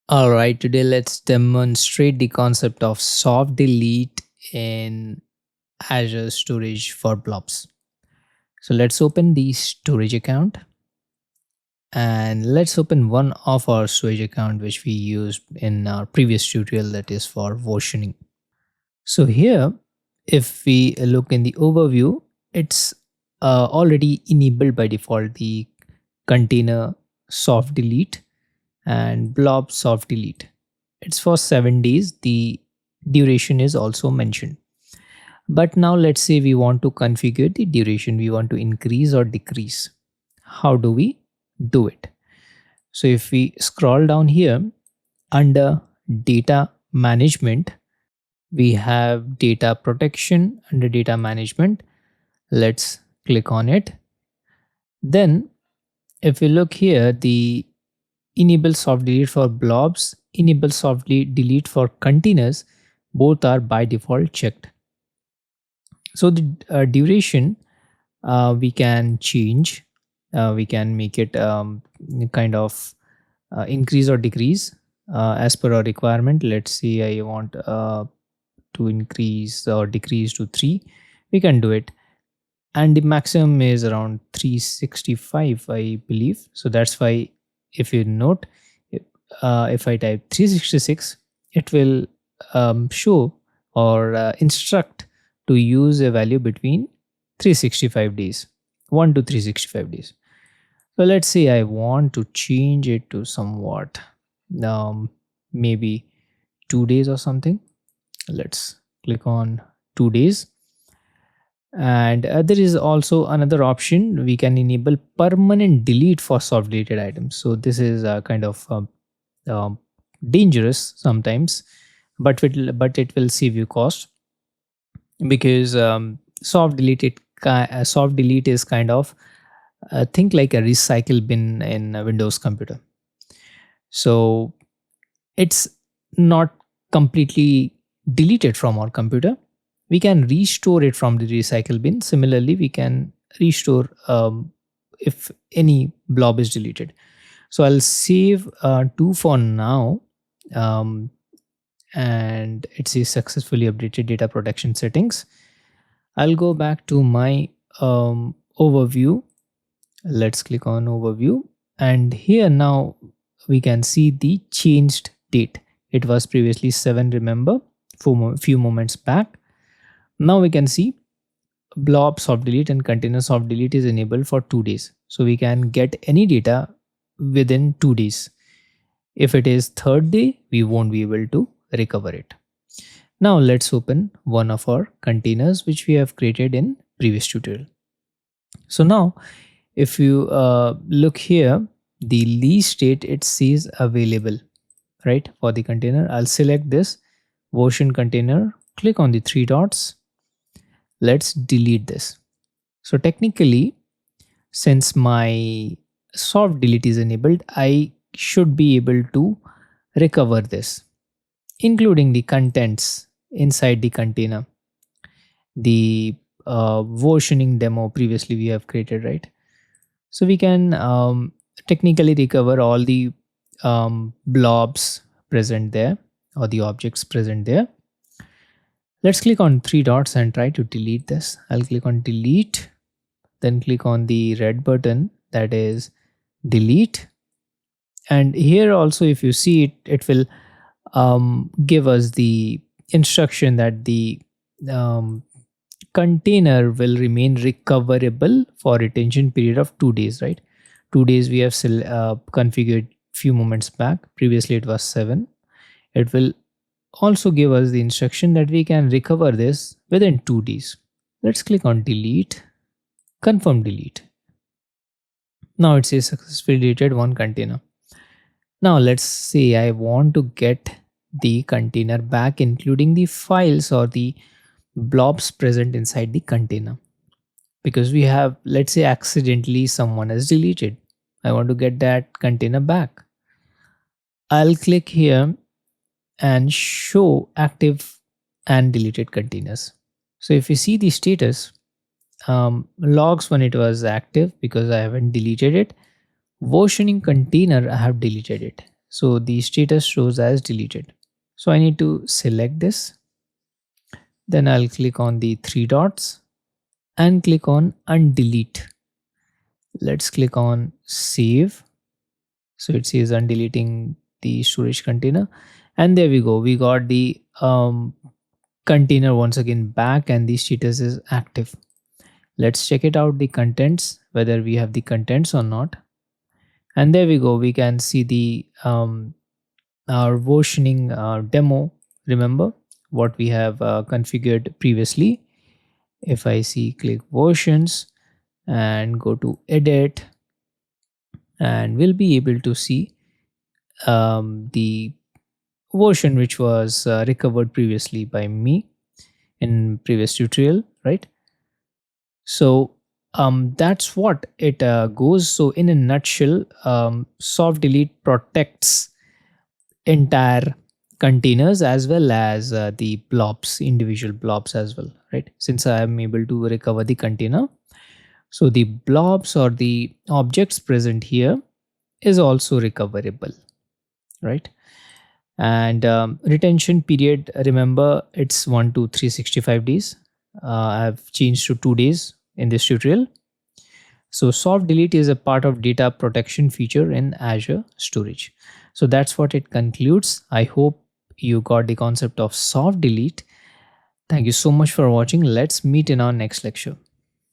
Alright, today let's demonstrate the concept of soft delete in Azure Storage for blobs. So let's open the storage account and let's open one of our storage account which we used in our previous tutorial, that is for versioning. So here, if we look in the overview, it's already enabled by default the container soft delete and blob soft delete. It's for 7 days. The duration is also mentioned. But now let's say we want to configure the duration. We want to increase or decrease. How do we do it? So if we scroll down here under data management, we have data protection. Under data management, let's click on it. Then if we look here, the enable soft delete for blobs, enable soft delete for containers, both are by default checked. So the duration we can change. We can make it kind of increase or decrease as per our requirement. Let's say I want to increase or decrease to 3. We can do it. And the maximum is around 365, I believe. So that's why if you note, if I type 366, it will show or instruct to use a value between 365 days, 1 to 365 days. So let's say I want to change it to somewhat maybe 2 days or something. Let's click on 2 days. And there is also another option. We can enable permanent delete for soft deleted items. So this is kind of um, dangerous sometimes, but it will save you cost, because soft delete is kind of think like a recycle bin in a Windows computer. So it's not completely deleted from our computer. We can restore it from the recycle bin. Similarly, we can restore if any blob is deleted. So I'll save 2 for now. And it says successfully updated data protection settings. I'll go back to my overview. Let's click on overview, and here now we can see the changed date. It was previously 7, remember, few moments back. Now we can see blob soft delete and container soft delete is enabled for 2 days. So we can get any data within 2 days. If it is third day, we won't be able to recover it. Now let's open one of our containers which we have created in previous tutorial. So now if you look here, the lease date, it says available, right, for the container. I'll select this version container, click on the 3 dots. Let's delete this. So technically, since my soft delete is enabled, I should be able to recover this, including the contents inside the container, the versioning demo previously we have created, right? So we can technically recover all the blobs present there, or the objects present there. Let's click on 3 dots and try to delete this. I'll click on delete, then click on the red button, that is delete. And here also, if you see it, it will give us the instruction that the container will remain recoverable for retention period of 2 days, right? 2 days we have configured few moments back. Previously it was 7. It will also give us the instruction that we can recover this within 2 days. Let's click on delete, confirm delete. Now it says successfully deleted one container. Now let's say I want to get the container back, including the files or the blobs present inside the container, because we have, let's say, accidentally someone has deleted. I want to get that container back. I'll click here and show active and deleted containers. So if you see the status, logs when it was active because I haven't deleted it. Versioning container, I have deleted it. So the status shows as deleted. So I need to select this. Then I'll click on the three dots and click on undelete. Let's click on save. So it says undeleting the storage container. And there we go. We got the container once again back and the status is active. Let's check it out, the contents, whether we have the contents or not. And there we go. We can see the our versioning demo. Remember what we have configured previously. If I see click versions and go to edit, and we'll be able to see the version which was recovered previously by me in previous tutorial, right? So that's what it goes. So in a nutshell, soft delete protects entire containers as well as the blobs, individual blobs as well, right? Since I am able to recover the container, so the blobs or the objects present here is also recoverable, right? And retention period, remember it's 1 to 365 days. I've changed to 2 days in this tutorial. So soft delete is a part of data protection feature in Azure Storage. So that's what it concludes. I hope you got the concept of soft delete. Thank you so much for watching. Let's meet in our next lecture.